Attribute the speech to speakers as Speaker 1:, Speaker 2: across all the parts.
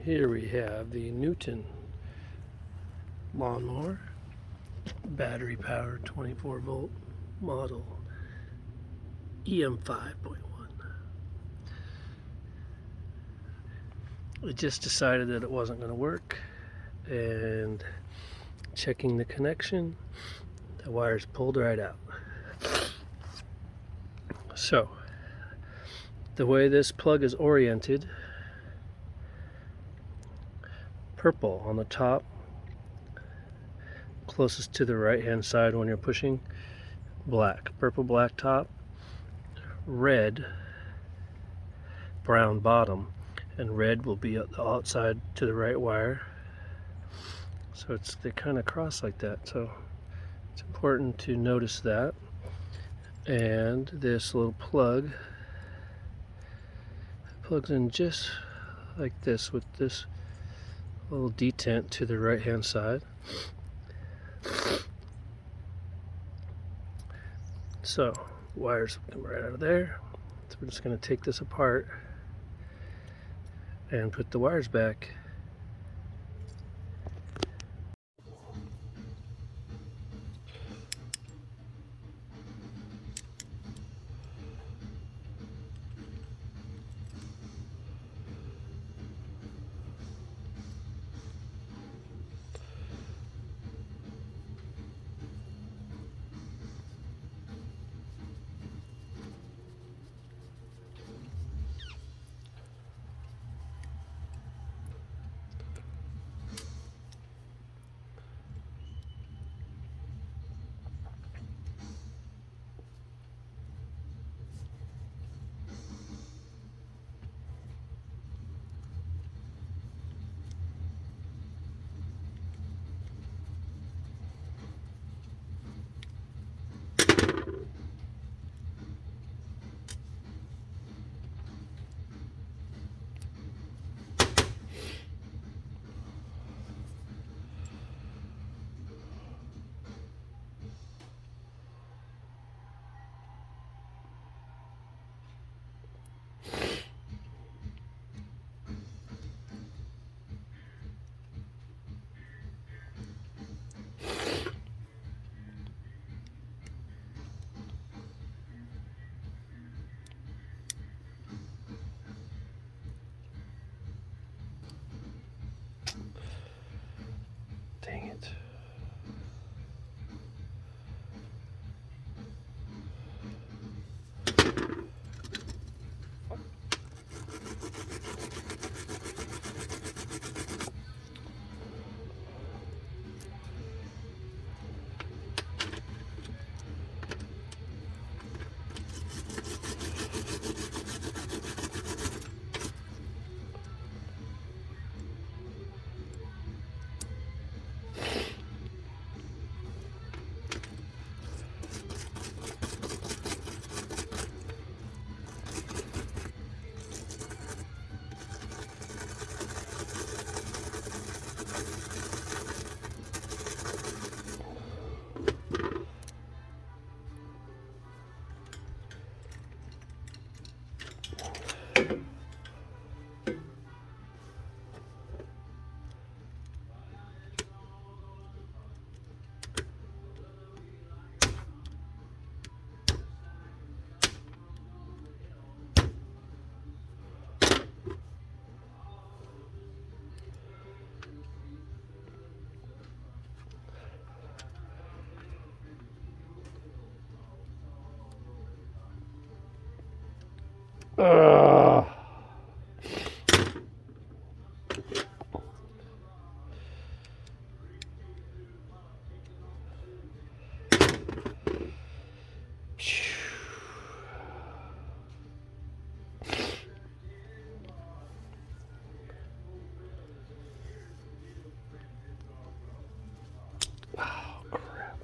Speaker 1: Here we have the NEUTON lawnmower, battery powered 24 volt model EM5.1. I just decided that it wasn't going to work, and checking the connection, the wires pulled right out. So the way this plug is oriented, purple on the top, closest to the right hand side when you're pushing, black, purple black top, red brown bottom, and red will be at the outside to the right wire. So they kind of cross like that, so it's important to notice that. And this little plug plugs in just like this, with this little detent to the right hand side. So wires come right out of there. So we're just going to take this apart and put the wires back. Dang it. Ugh. Oh, crap.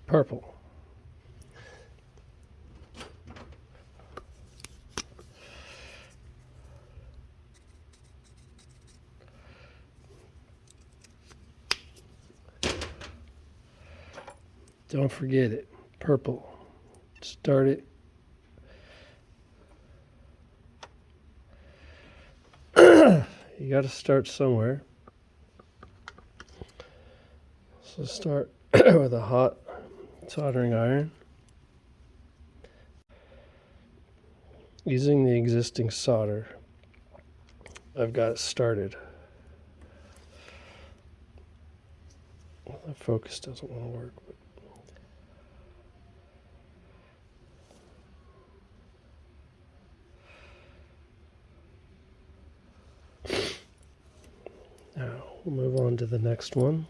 Speaker 1: Purple. Don't forget it. Purple. Start it. You got to start somewhere. So start with a hot soldering iron. Using the existing solder, I've got it started. The focus doesn't want to work. Now we'll move on to the next one.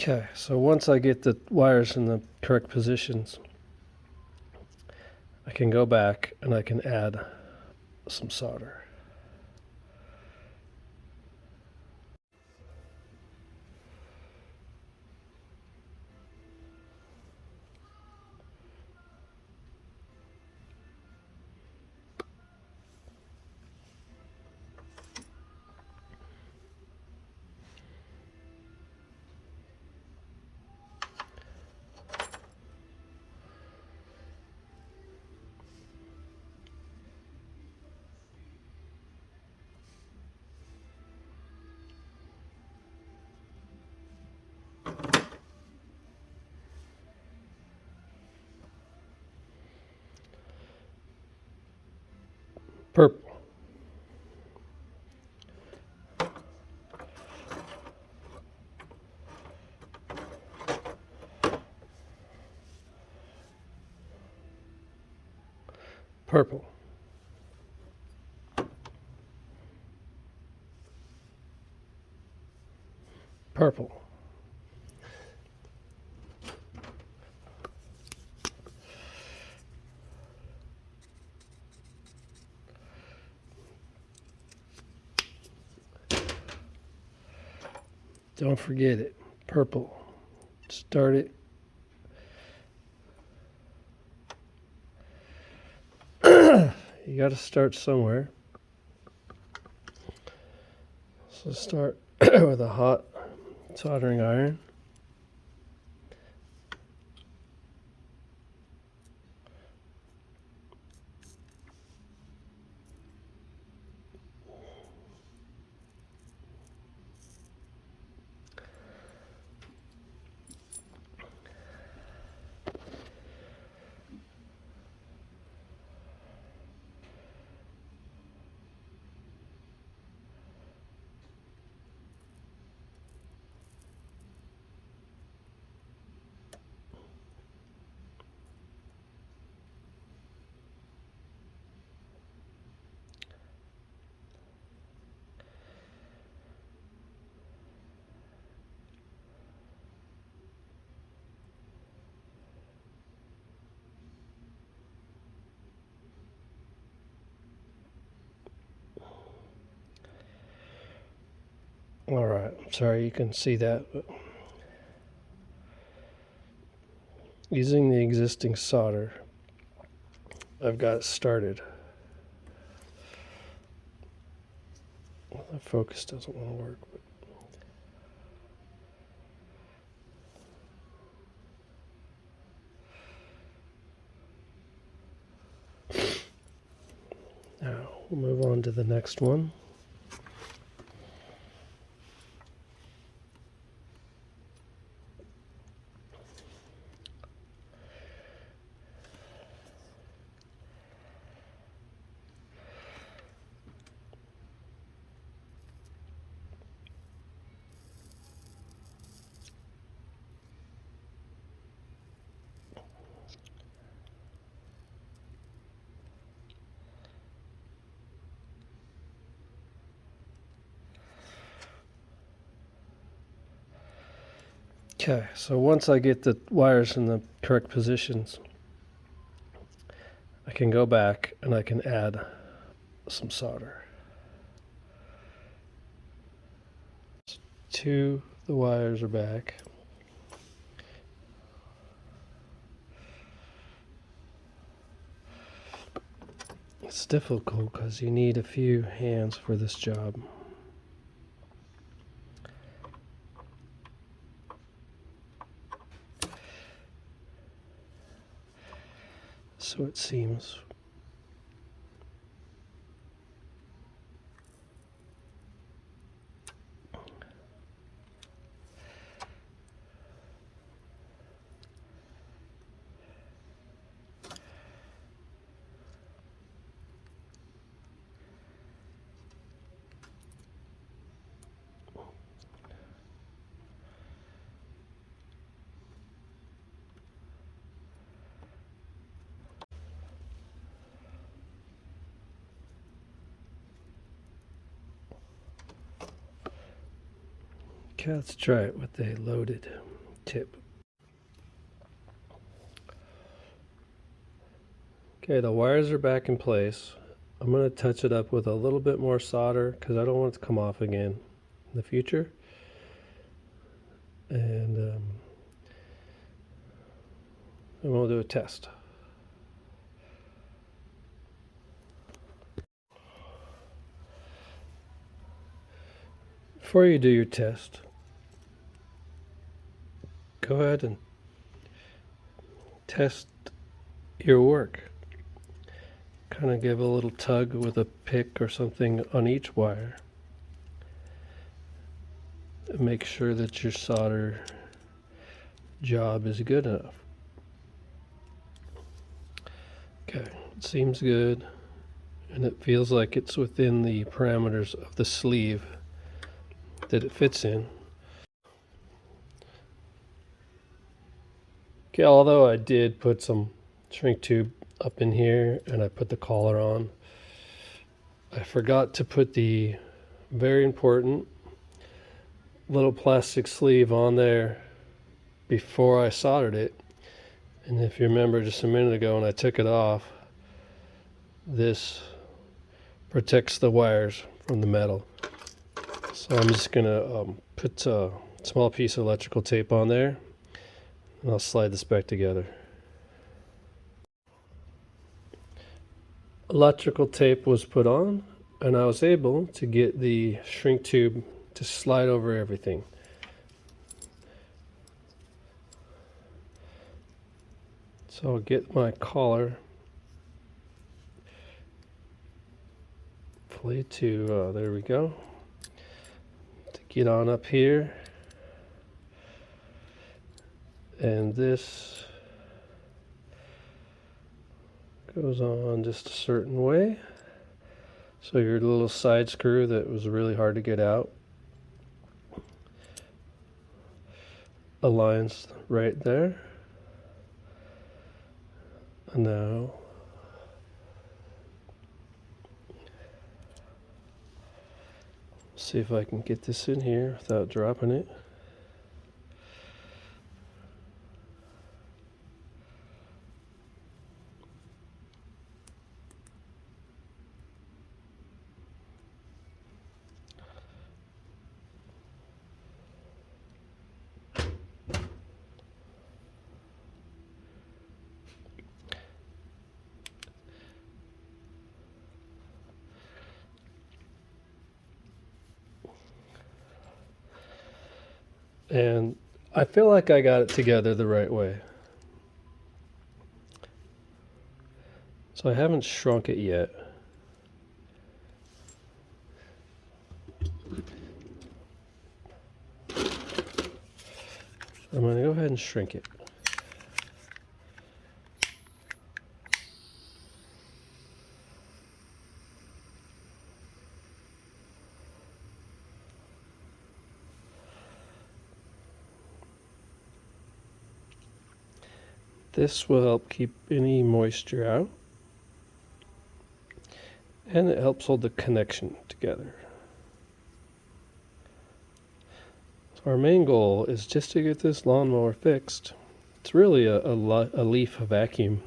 Speaker 1: Okay, so once I get the wires in the correct positions, I can go back and I can add some solder. Purple. Purple. Purple. Don't forget it. Purple. Start it. You got to start somewhere. So start with a hot soldering iron. All right, sorry you can see that, but using the existing solder, I've got it started. The focus doesn't want to work. Now we'll move on to the next one. Okay, so once I get the wires in the correct positions, I can go back and I can add some solder to the wires are back. It's difficult because you need a few hands for this job. So it seems. Okay, let's try it with a loaded tip. Okay, the wires are back in place. I'm going to touch it up with a little bit more solder because I don't want it to come off again in the future. And we'll do a test. Before you do your test, go ahead and test your work. Kind of give a little tug with a pick or something on each wire. And make sure that your solder job is good enough. Okay, it seems good, and it feels like it's within the parameters of the sleeve that it fits in. Okay, although I did put some shrink tube up in here and I put the collar on, I forgot to put the very important little plastic sleeve on there before I soldered it. And if you remember just a minute ago when I took it off, this protects the wires from the metal. So I'm just going to put a small piece of electrical tape on there, and I'll slide this back together. Electrical tape was put on, and I was able to get the shrink tube to slide over everything. So I'll get my collar to, there we go, to get on up here. And this goes on just a certain way. So your little side screw that was really hard to get out aligns right there. And now see if I can get this in here without dropping it. And I feel like I got it together the right way. So I haven't shrunk it yet. I'm going to go ahead and shrink it. This will help keep any moisture out, and it helps hold the connection together. So Our main goal is just to get this lawnmower fixed. It's really a leaf vacuum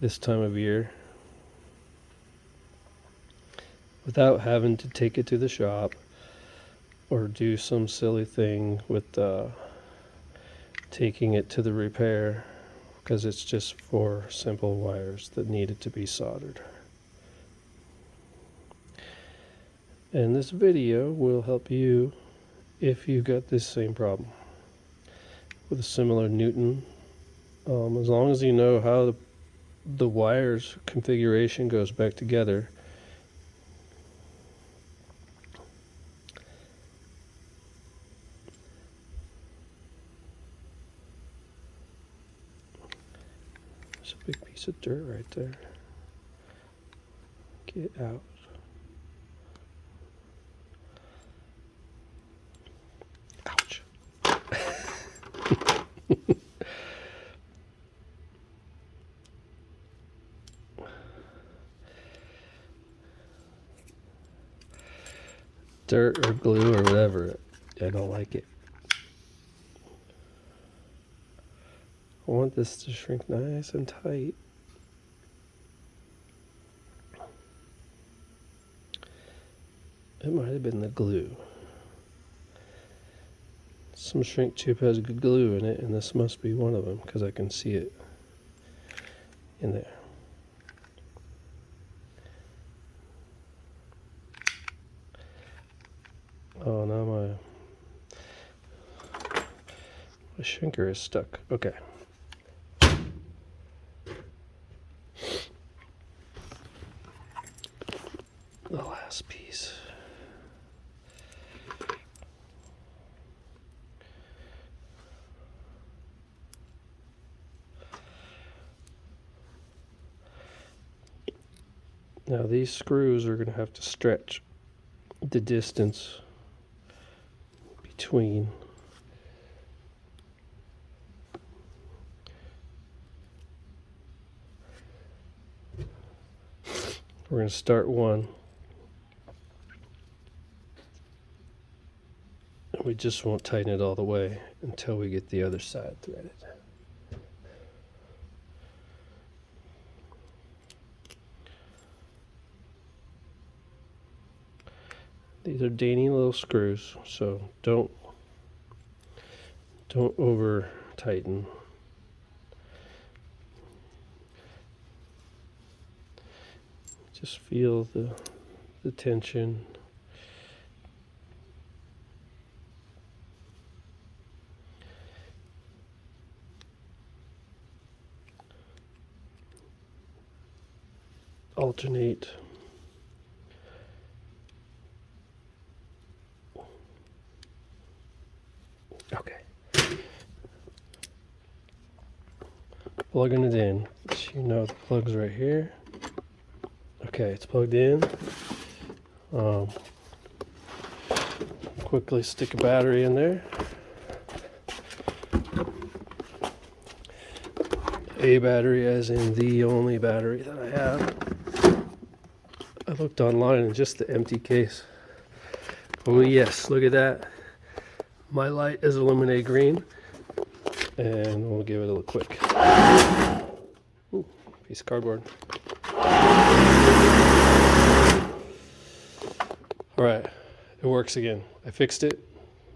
Speaker 1: this time of year, without having to take it to the shop or do some silly thing with taking it to the repair, because it's just 4 simple wires that needed to be soldered. And this video will help you if you got this same problem with a similar Newton. As long as you know how the wires configuration goes back together, there's a big piece of dirt right there. Get out. Ouch. Dirt or glue or whatever, I don't like it. I want this to shrink nice and tight. It might have been the glue. Some shrink tube has good glue in it, and this must be one of them because I can see it in there. Oh, now my shrinker is stuck. Okay. The last piece. Now these screws are going to have to stretch the distance between we're going to start one, and we just won't tighten it all the way until we get the other side threaded. These are dainty little screws, so don't over tighten. Just feel the tension. Alternate. Okay. Plugging it in. So you know the plug's right here. Okay, it's plugged in. Quickly stick a battery in there. A battery, as in the only battery that I have. I looked online and just the empty case. Oh yes, look at that. My light is illuminated green, and we'll give it a quick. Ooh, piece of cardboard. All right, it works again. I fixed it.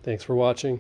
Speaker 1: Thanks for watching.